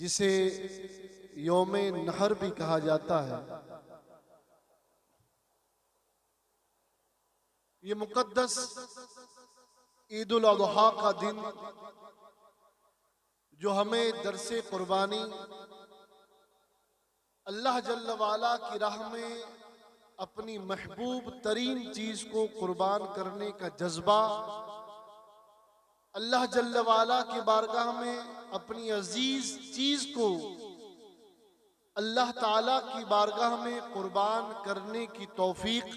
जिसे यौमे नहर भी कहा जाता है। ये मुकद्दस ईद उल अज़हा का दिन जो हमें दरसे कुर्बानी अल्लाह जल्ल वाला की राह में अपनी महबूब तरीन चीज को कुर्बान करने का जज्बा, अल्लाह जल्ल वाला की बारगाह में अपनी अजीज चीज को अल्लाह ताला की बारगाह में कुर्बान करने की तौफीक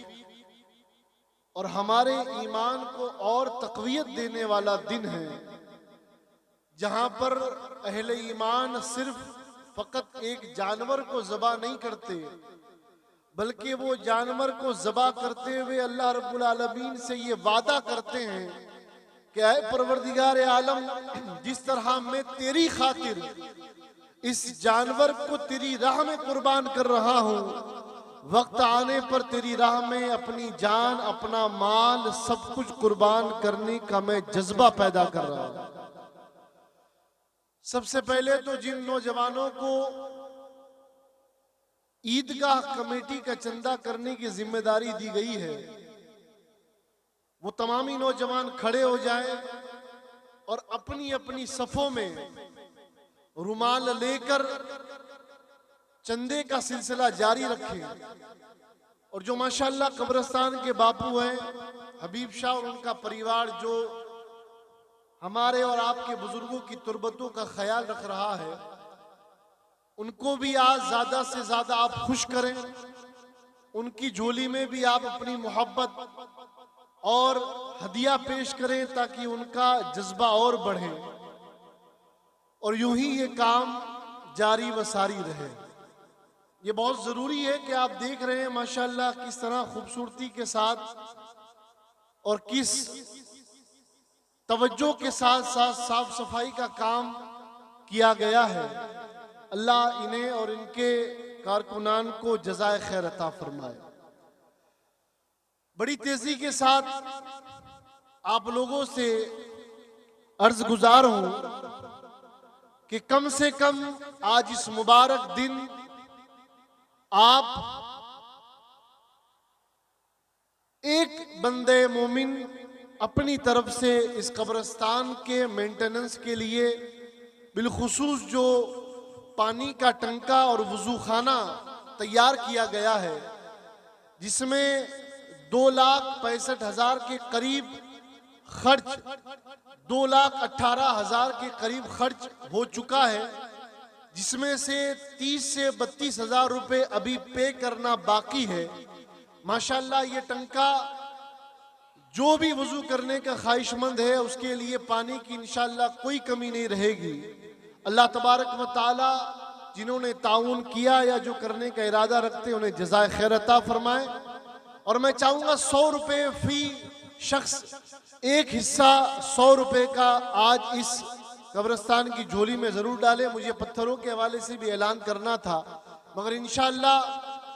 और हमारे ईमान को और तक़वियत देने वाला दिन है, जहां पर अहले ईमान सिर्फ फकत एक जानवर को ज़बा नहीं करते, बल्कि वो जानवर को ज़बा करते हुए अल्लाह रब्बुल आलमीन से ये वादा करते हैं कि ऐ परवरदिगार आलम, जिस तरह मैं तेरी खातिर इस जानवर को तेरी राह में कुर्बान कर रहा हूँ, वक्त आने पर तेरी राह में अपनी जान, अपना माल, सब कुछ कुर्बान करने का मैं जज्बा पैदा कर रहा हूँ। सबसे पहले तो जिन नौजवानों को ईदगाह कमेटी का चंदा करने की जिम्मेदारी दी गई है, वो तमामी नौजवान खड़े हो जाएं और अपनी अपनी सफों में रुमाल लेकर चंदे का सिलसिला जारी रखें। और जो माशाअल्लाह कब्रिस्तान के बापू हैं हबीब शाह और उनका परिवार, जो हमारे और आपके बुजुर्गों की तुर्बतों का ख्याल रख रहा है, उनको भी आज ज्यादा से ज्यादा आप खुश करें, उनकी झोली में भी आप अपनी मोहब्बत और हदिया पेश करें ताकि उनका जज्बा और बढ़े और यूं ही ये काम जारी व सारी रहे। ये बहुत जरूरी है कि आप देख रहे हैं माशाअल्लाह किस तरह खूबसूरती के साथ और किस तवज्जो के साथ साथ साफ सफाई का काम किया गया है। अल्लाह इन्हें और इनके कारकुनान को जज़ाए खैर अता फरमाए। बड़ी तेजी के साथ आप लोगों से अर्ज गुजार हूं कि कम से कम आज इस मुबारक दिन आप एक बंदे मोमिन अपनी तरफ से इस कब्रिस्तान के मेंटेनेंस के लिए बिलखुसूस जो पानी का टंका और वजू खाना तैयार किया गया है, जिसमें 2,65,000 के करीब खर्च, 2,18,000 के करीब खर्च हो चुका है, जिसमें से 30 से 32,000 रुपए अभी पे करना बाकी है। माशाअल्लाह ये टंका जो भी वजू करने का ख्वाहिशमंद है उसके लिए पानी की इंशाअल्लाह कोई कमी नहीं रहेगी। अल्लाह तबारक व तआला जिन्होंने ताउन किया या जो करने का इरादा रखते हैं उन्हें जज़ाए खैर अता फरमाए। और मैं चाहूँगा 100 रुपये फी शख्स एक हिस्सा 100 रुपये का आज इस कब्रिस्तान की झोली में ज़रूर डालें। मुझे पत्थरों के हवाले से भी ऐलान करना था, मगर इंशाअल्लाह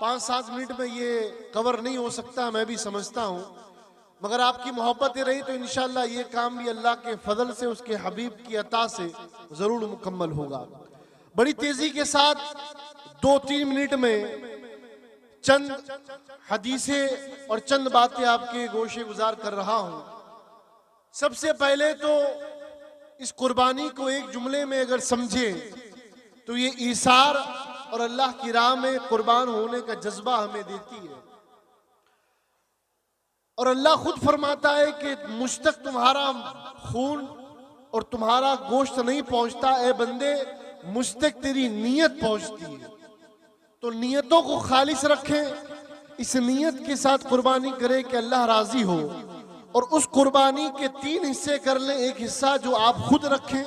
5-7 मिनट में ये कवर नहीं हो सकता, मैं भी समझता हूँ, मगर आपकी मोहब्बतें रही तो इंशाअल्लाह ये काम भी अल्लाह के फजल से, उसके हबीब की अता से ज़रूर मुकम्मल होगा। बड़ी तेज़ी के साथ 2-3 मिनट में चंद हदीसें और चंद बातें आपके गोशे गुजार कर रहा हूँ। सबसे पहले तो इस कुर्बानी को एक जुमले में अगर समझे तो ये ईसार और अल्लाह की राह में कुर्बान होने का जज्बा हमें देती है। और अल्लाह खुद फरमाता है कि मुझ तक तुम्हारा खून और तुम्हारा गोश्त नहीं पहुंचता, ए बंदे मुझ तक तेरी नीयत पहुंचती है। तो नीयतों को खालिस रखें, इस नीयत के साथ कुर्बानी करें कि अल्लाह राजी हो। और उस कुर्बानी के 3 हिस्से कर लें। एक हिस्सा जो आप खुद रखें,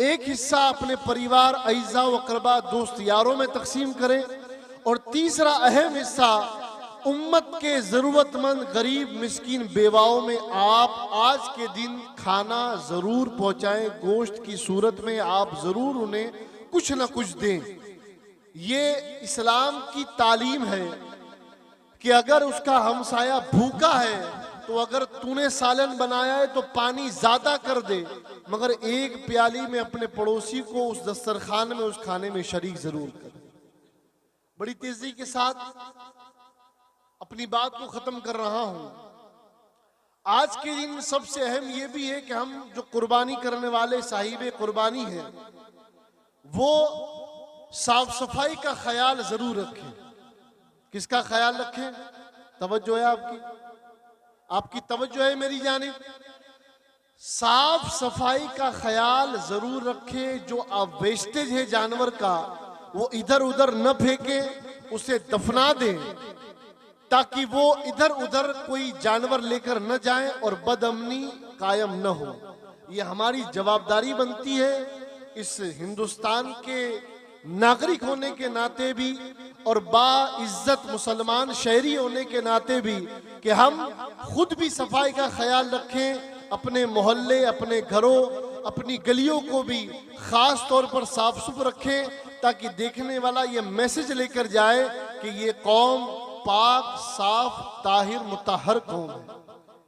एक हिस्सा अपने परिवार, अइज़ा व अक़रबा, दोस्त यारों में तकसीम करें, और तीसरा अहम हिस्सा उम्मत के ज़रूरतमंद गरीब मिस्कीन बेवाओं में आप आज के दिन खाना ज़रूर पहुँचाएं। गोश्त की सूरत में आप ज़रूर उन्हें कुछ न कुछ दें। ये इस्लाम की तालीम है कि अगर उसका हमसाया भूखा है तो अगर तूने सालन बनाया है तो पानी ज्यादा कर दे, मगर एक प्याली में अपने पड़ोसी को उस दस्तरखान में, उस खाने में शरीक जरूर करें। बड़ी तेजी के साथ अपनी बात को खत्म कर रहा हूं। आज के दिन सबसे अहम यह भी है कि हम जो कुर्बानी करने वाले साहिब कुर्बानी हैं, वो साफ सफाई का ख्याल जरूर रखें। किसका ख्याल रखें? तवज्जो है आपकी तवज्जो है मेरी जानिब। साफ सफाई का ख्याल जरूर रखें। जो आप वेस्टेज है जानवर का, वो इधर उधर न फेंके, उसे दफना दें ताकि वो इधर उधर कोई जानवर लेकर न जाए और बदअमनी कायम न हो। ये हमारी जवाबदारी बनती है इस हिंदुस्तान के नागरिक होने के नाते भी और बाइज्जत मुसलमान शहरी होने के नाते भी कि हम खुद भी सफाई का ख्याल रखें। अपने मोहल्ले, अपने घरों, अपनी गलियों को भी खास तौर पर साफ सुथरा रखें ताकि देखने वाला ये मैसेज लेकर जाए कि ये कौम पाक, साफ, ताहिर, मुतहर कौम है।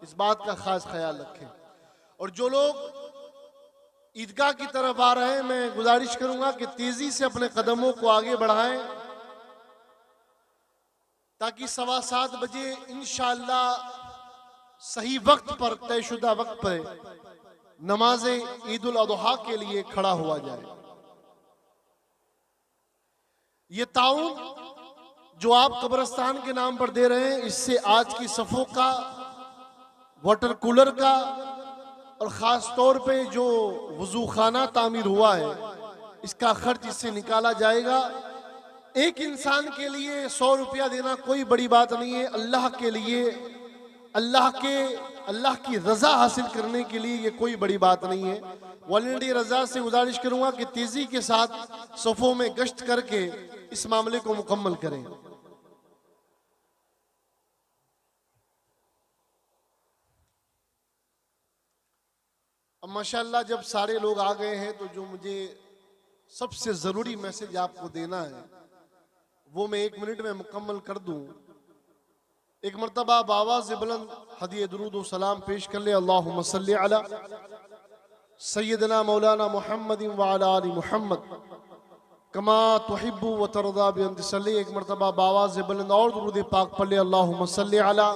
इस बात का खास ख्याल रखें। और जो लोग ईदगाह की तरफ आ रहे हैं, मैं गुजारिश करूंगा कि तेजी से अपने कदमों को आगे बढ़ाएं ताकि 7:15 बजे इंशाअल्लाह सही वक्त पर, तयशुदा वक्त पर नमाज ईद उल अजहा के लिए खड़ा हुआ जाए। ये ताउन जो आप कब्रिस्तान के नाम पर दे रहे हैं, इससे आज की सफों का, वाटर कूलर का और ख़ास तौर पे जो वजू खाना तामीर हुआ है, इसका खर्च इससे निकाला जाएगा। एक इंसान के लिए 100 रुपया देना कोई बड़ी बात नहीं है। अल्लाह के लिए, अल्लाह की रजा हासिल करने के लिए ये कोई बड़ी बात नहीं है। वॉलंटियर रजा से गुजारिश करूंगा कि तेजी के साथ सफों में गश्त करके इस मामले को मुकम्मल करें। अब माशाअल्लाह जब सारे लोग आ गए हैं, तो जो मुझे सबसे जरूरी मैसेज आपको देना है वो मैं 1 मिनट में मुकम्मल कर दूं। एक मरतबा बावाज़ बुलंद हदिये दुरूद व सलाम पेश कर ले। अल्लाहुम्मा सल्ली अला सय्यदना मौलाना मुहम्मद व अला आलि मुहम्मद कमा तुहिब्बु व तरदा बि अंत सल्ली। एक मरतबा बावाज़ बुलंद और दुरूद पाक पढ़ ले। अल्लाहुम्मा सल्ली अला।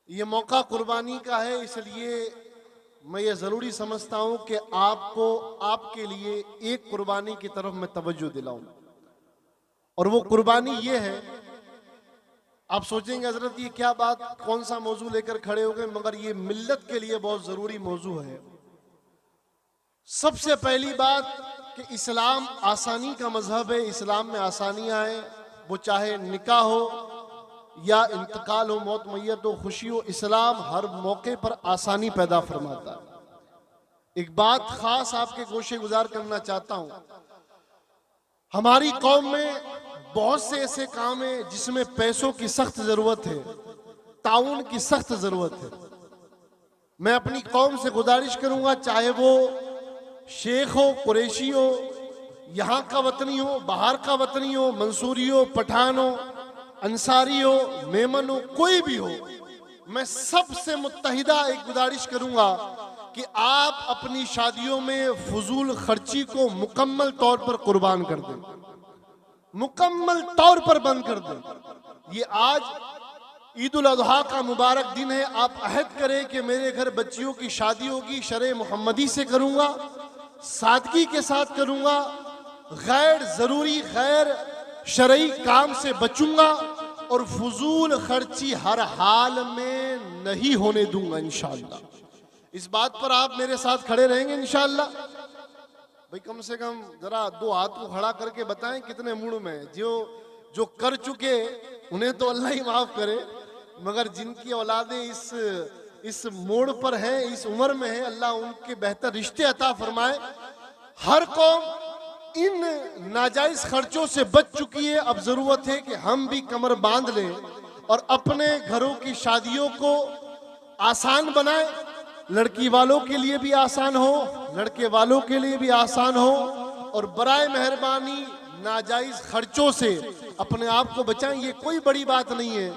ये मौका कुर्बानी का है, इसलिए मैं ये ज़रूरी समझता हूँ कि आपको, आपके लिए एक कुर्बानी की तरफ मैं तवज्जो दिलाऊं। और वो कुर्बानी ये है, आप सोचेंगे हजरत ये क्या बात, कौन सा मौजू लेकर खड़े हो गए, मगर ये मिल्लत के लिए बहुत ज़रूरी मौजू है। सबसे पहली बात कि इस्लाम आसानी का मजहब है। इस्लाम में आसानियाँ हैं, वो चाहे निकाह हो या इंतकाल हो, मौत मैयत हो, खुशी हो, इस्लाम हर मौके पर आसानी पैदा फरमाता है। एक बात खास आपके गोशे गुजार करना चाहता हूं। हमारी कौम में बहुत से ऐसे काम हैं जिसमें पैसों की सख्त जरूरत है, ताउन की सख्त जरूरत है। मैं अपनी कौम से गुजारिश करूंगा, चाहे वो शेख हो, कुरैशी हो, यहाँ का वतनी हो, बाहर का वतनी हो, मंसूरी हो, पठान हो, अंसारी हो, मेमन हो, कोई भी हो, मैं सबसे मुत्तहिदा एक गुजारिश करूंगा कि आप अपनी शादियों में फजूल खर्ची को मुकम्मल तौर पर कुर्बान कर दें, मुकम्मल तौर पर बंद कर दें। ये आज ईद उल अजहा का मुबारक दिन है। आप अहद करें कि मेरे घर बच्चियों की शादी होगी, शरे मोहम्मदी से करूंगा, सादगी के साथ करूंगा, गैर जरूरी गैर शरई काम से बचूंगा और फजूल खर्ची हर हाल में नहीं होने दूंगा इंशाअल्लाह। इस बात पर आप मेरे साथ खड़े रहेंगे इंशाअल्लाह? भाई कम से कम जरा 2 हाथ को खड़ा करके बताएं कितने मूड में। जो कर चुके उन्हें तो अल्लाह ही माफ करे, मगर जिनकी औलादें इस मोड़ पर है, इस उम्र में है, अल्लाह उनके बेहतर रिश्ते अता फरमाए। हर कौम इन नाजायज खर्चों से बच चुकी है। अब जरूरत है कि हम भी कमर बांध लें और अपने घरों की शादियों को आसान बनाएं। लड़की वालों के लिए भी आसान हो, लड़के वालों के लिए भी आसान हो, और बराए मेहरबानी नाजायज खर्चों से अपने आप को बचाएं। ये कोई बड़ी बात नहीं है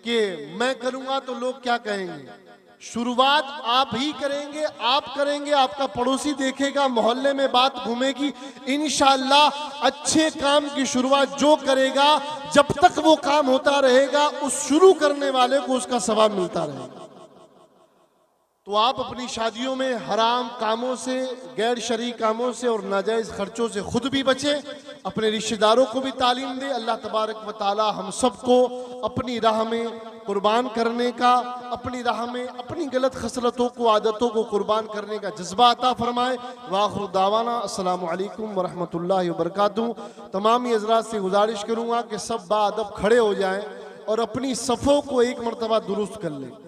कि मैं करूंगा तो लोग क्या कहेंगे। शुरुआत आप ही करेंगे, आप करेंगे, आपका पड़ोसी देखेगा, मोहल्ले में बात घूमेगी। इंशाअल्लाह अच्छे काम की शुरुआत जो करेगा, जब तक वो काम होता रहेगा, उस शुरू करने वाले को उसका सवाब मिलता रहेगा। तो आप अपनी शादियों में हराम कामों से, गैर शरई कामों से और नाजायज़ खर्चों से खुद भी बचें, अपने रिश्तेदारों को भी तालीम दें। अल्लाह तबारक व ताला हम सबको अपनी राह में कुर्बान करने का, अपनी राह में अपनी गलत खसलतों को, आदतों को कुर्बान करने का जज्बा अता फरमाए। वाखिर दावाना अस्सलामु अलैकुम व रहमतुल्लाहि व बरकातुहू। तमाम हज़रात से गुजारिश करूँगा कि सब बाअदब खड़े हो जाएं और अपनी सफ़ों को एक मरतबा दुरुस्त कर लें।